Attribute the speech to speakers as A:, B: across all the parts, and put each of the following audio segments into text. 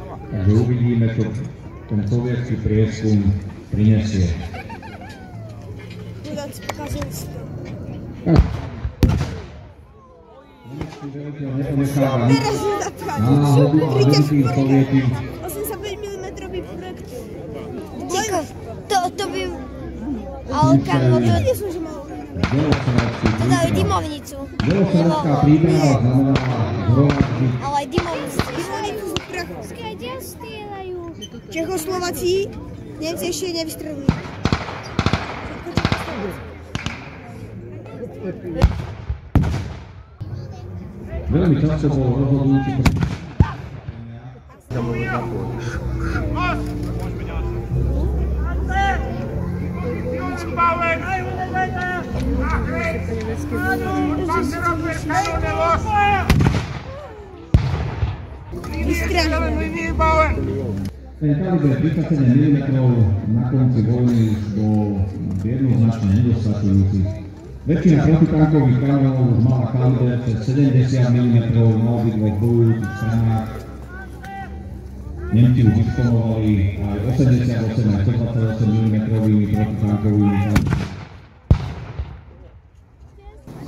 A: Takže uvidíme, čo ten sovietský prieskum prinesie.
B: Chudák pokazil si to.
A: Nemecký veliteľ neponecháva nič
B: Teraz je zapravil.
A: náhodu a veľký sovieti.
B: 85 mm projektil.
C: To by... Ale kam to...
B: Nie som, že mal.
C: To dali dymovnicu.
A: Delosovetská príprava znamenala zhromaždiť.
C: Ale aj dymovnicu.
B: Dymovnicu z prachu.
C: Kde strieľajú?
B: Čechoslováci, Nemci ešte nevystrelili.
A: Veľmi často bol rozhodujúci Ten kaliber 37 mm na konci vojny už bol jednoznačne nedostačujúci. Väčšina protitankových kanónov už mala kaliber cez 70 mm na obidvoch bojujúcich stranách. Nemci už disponovali aj 88 a 128 mm protitankovými kanónmi.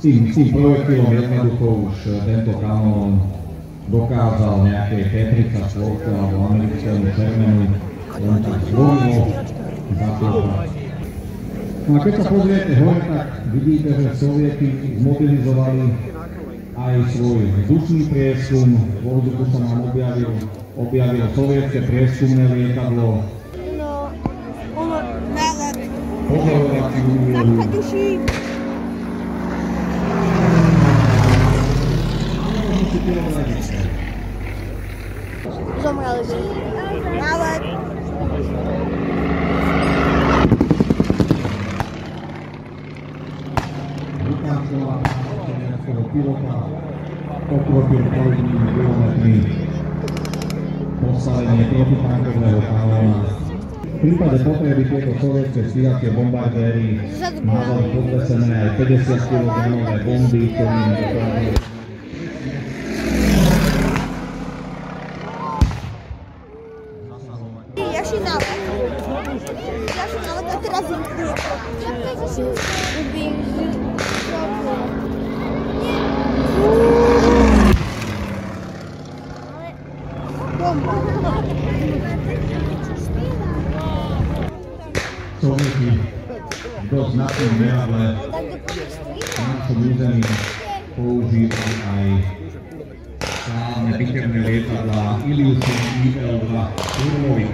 A: S tým projektilom jednoducho už tento kanón dokázal nejakej P-34 alebo americkému Shermanu len tak zvorilo zaplávať. No a keď sa pozriete hore, tak vidíte, že Sovieti zmobilizovali aj svoj vzdušný prieskum. Vo vzduchu sa nám objavilo sovietské prieskumné lietadlo. Pozorovací úlohu.
C: Zomreli by. Ale...
A: Lukáčová nejakého pilota pokropil polovinnými kilometrmi postavenie protitankového kanóna. V prípade potreby tieto sovietské stíhacie bombardéry mávali podvesené aj 50 kg bomby, ktorými dokázali
B: Jašinálek a teraz zinkuje.
A: Sovieti v dosť značnom meradle na našom území používali aj slávne bitevné lietadlá Ilyushin IL-2 Turlovi.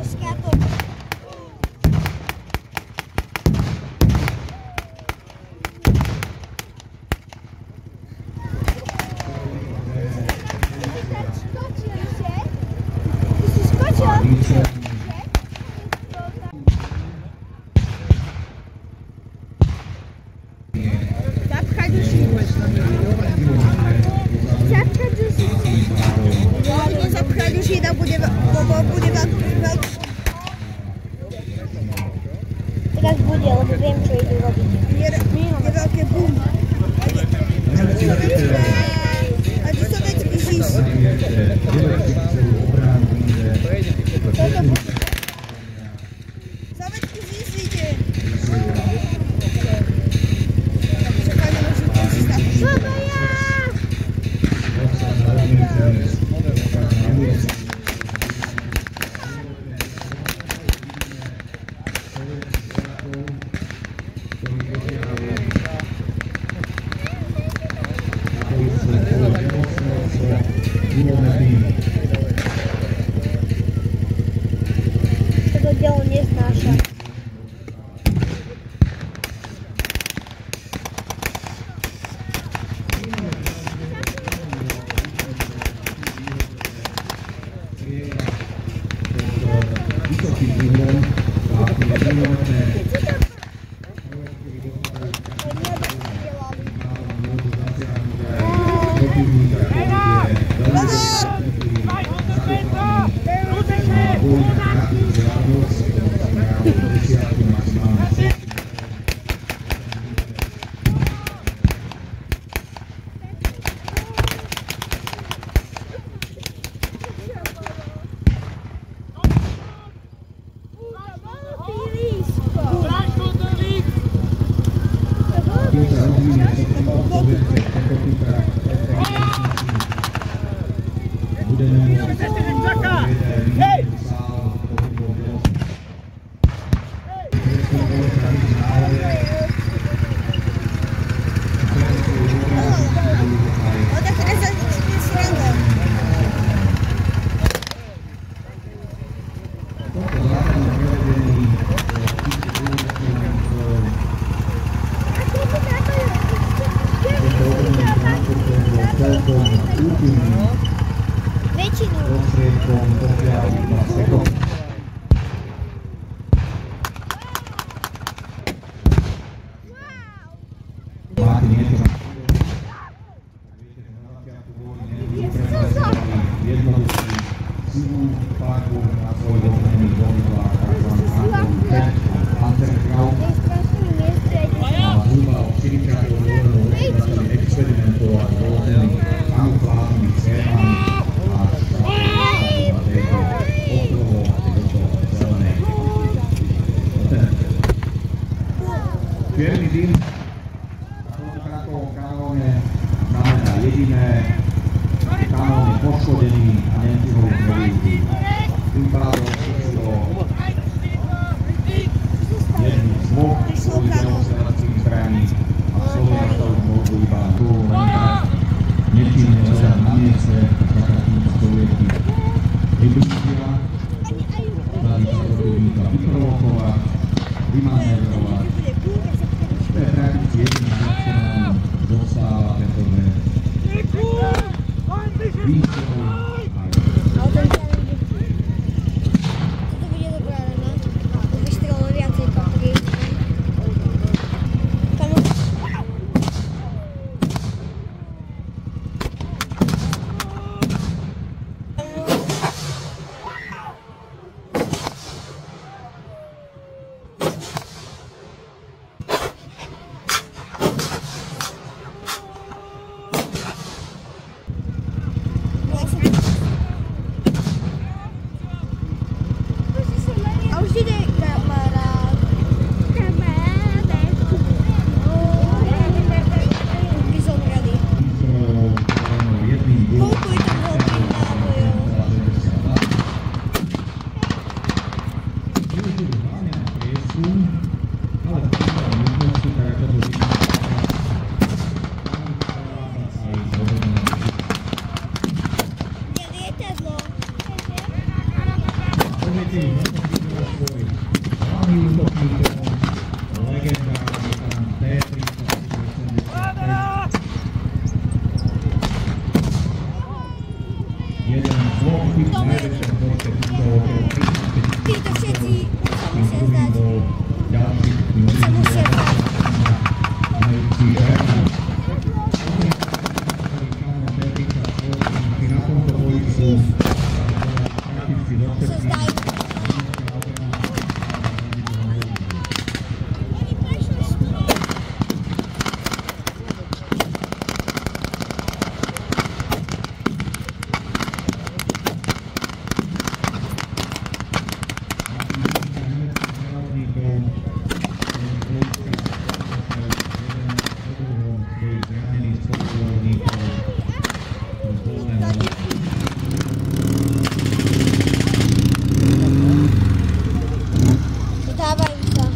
B: Skátok.
C: Teraz bude, lebo viem, čo idú robiť.
B: Je veľké bum. A ty sovětský žíž. Sovětský žíž jde. Čekaj, nemůžu to přistavit.
C: Toto dielo neznáša.
A: Čierny dym v tomto krátkovom kanóne znamená jediné, kanón je poškodený a Nemci ho už nevyuží. Tým pádom o jednu z dvoch svojich demonstrátských zbraní a Slovenska už môžu iba tu len tak nečinne ležať na mieste, čakať tým sovietky vybrúšila, dali sa protivníka vyprovokovať, vymanevrovať. To je prakticky jediný vec, čo nám dostáva, pretože výstroj
C: Toto bude dobrá rana. To vystrelilo viacej patrí.
B: A už jde kamarád. Bizon rady. Koľko je tam veľkých nábojov? Je lietadlo.
A: pozrite už na to video svoj hlavný útokník, legendárny tam T-385. Jeden z dvoch tých najväčších počet týkov okolo 35
B: Títo všetci sa
A: tým
B: musia
A: druhým
B: zdať.
A: bol ďalší, tým
B: Sa musia zdať.
A: americký Sherman. Na tomto boisku prakticky do
B: Sa
A: všetkých
B: zdajú. Dávajú sa.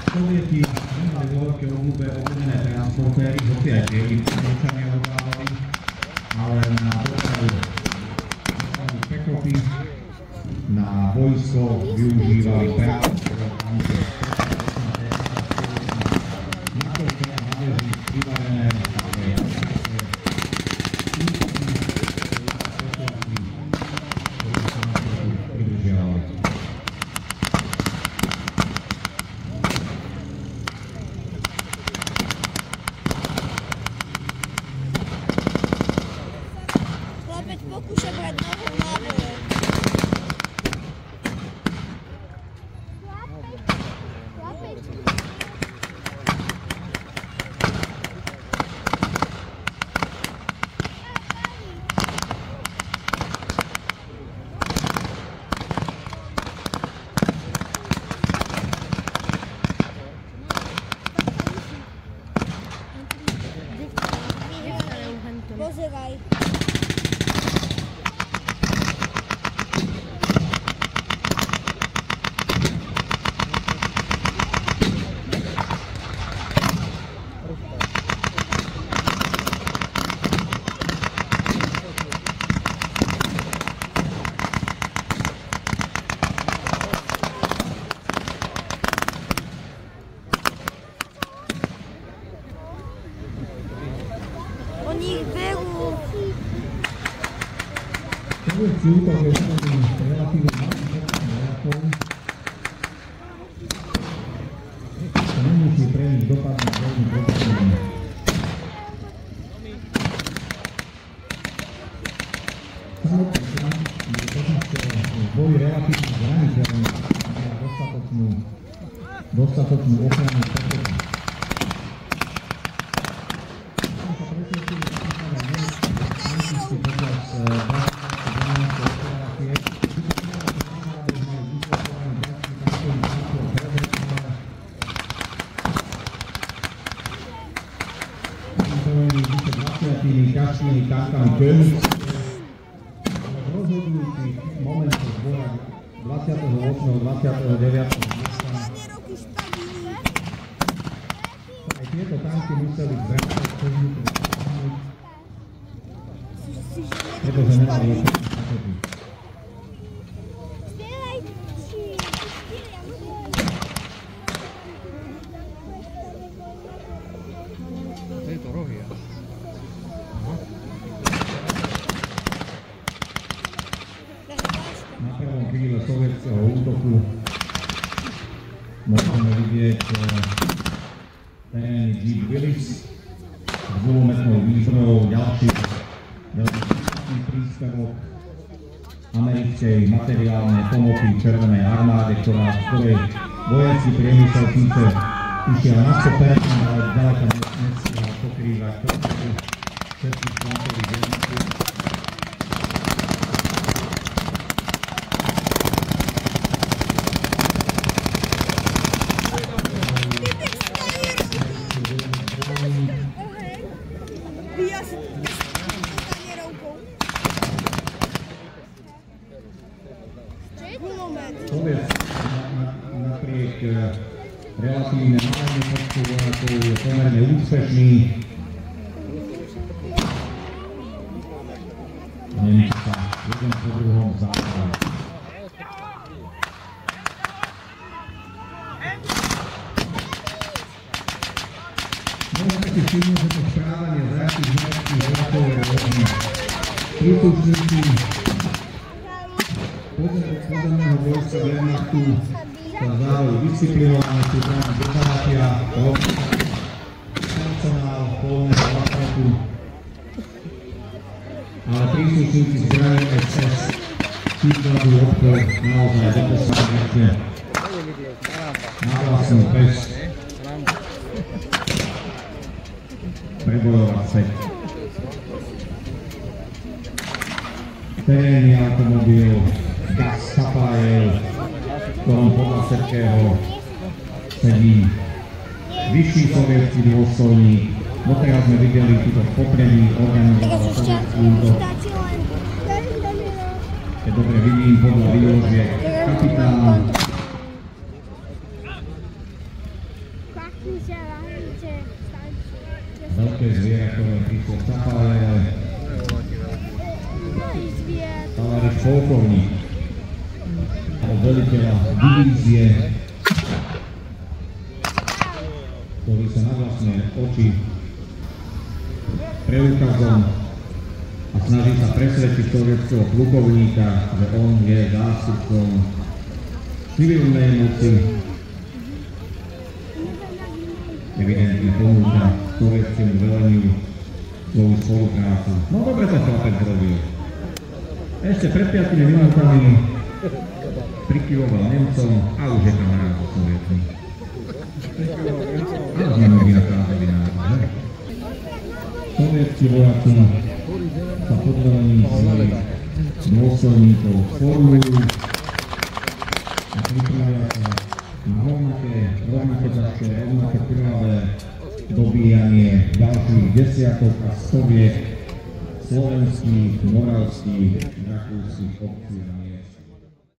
A: Sovieti nemali vo veľké obľúbené transportéry, hoci aj tie Američania dodávali, ale na dopravu pechoty, na vojsko využívali práve tanky. Na to je náleží privarené pridržiavali.
B: Chlapec pokúša brať novú náboje. Pozeraj. Oni ich berú.
A: Sovietský útok je urobený relatívne malým počtom vojakov. To nemusí pre nich dopadnúť veľmi pozitívne. Samotný front je totižto v boji relatívne zraniteľný a má dostatočnú ochranu proteku. Kašľými tankami Königs. V rozhodujúcich momentoch boja 28. 29. miesta aj tieto tanky museli zvrátať pozniku stáhnuť, pretože nemali ostatné pakety. Na prvom kríle sovietskeho útoku môžeme vidieť terény Jeep Willis s dvoumetnou výzbrojou, ďalší veľmi podstatný príspevok americkej materiálnej pomoci Červenej armáde, z ktorej vojenský priemysel síce išiel na 100%, ale ďaleka nestiahol pokrývať všetkých frontových jednotiek. Soviet napriek relatívne malému počtu vojakov je pomerne úspešný. Nemci sa jeden po druhom zápali. Môžete si všimnúť, že to správanie zajatých nemeckých hráčov je rôzne. Príslušníci pozemného vojska Wehrmachtu sa zdávajú disciplinovaní, sú práve deklarácia, personál polného aparátu, ale príslušníci zbraní SS si kladú odpor naozaj demonstratívne na vlastnú pesť prebojovať svet. Terénny automobil Gas Sapajev, v ktorom podľa všetkého sedí vyšší sovietský dôstojník. Doteraz sme videli túto v popredí organizoval sovietský útok. Keď dobre vidím, podľa výložiek kapitán veľké zviera, ktoré prišlo v Sapaleve, továriš polkovník alebo veliteľa divízie, ktorý sa na vlastné oči preukazom a snaží sa presvedčiť sovietského plukovníka, že on je zástupcom civilnej moci. Evidentne ponúka sovietskému veleniu svoju spoluprácu. No dobre to chlapec robil. Ešte pred 5 minútami prikyvoval Nemcom a už je tam rád so Sovietmi. Ale sme mnohí nakázali národ, že? Sovietskí vojaci sa pod velením svojich dôstojníkov formujú a pripravia sa na rovnaké ťažké, rovnaké krvavé dobíjanie ďalších desiatok a stoviek slovenských, moravských, rakúskych obcí.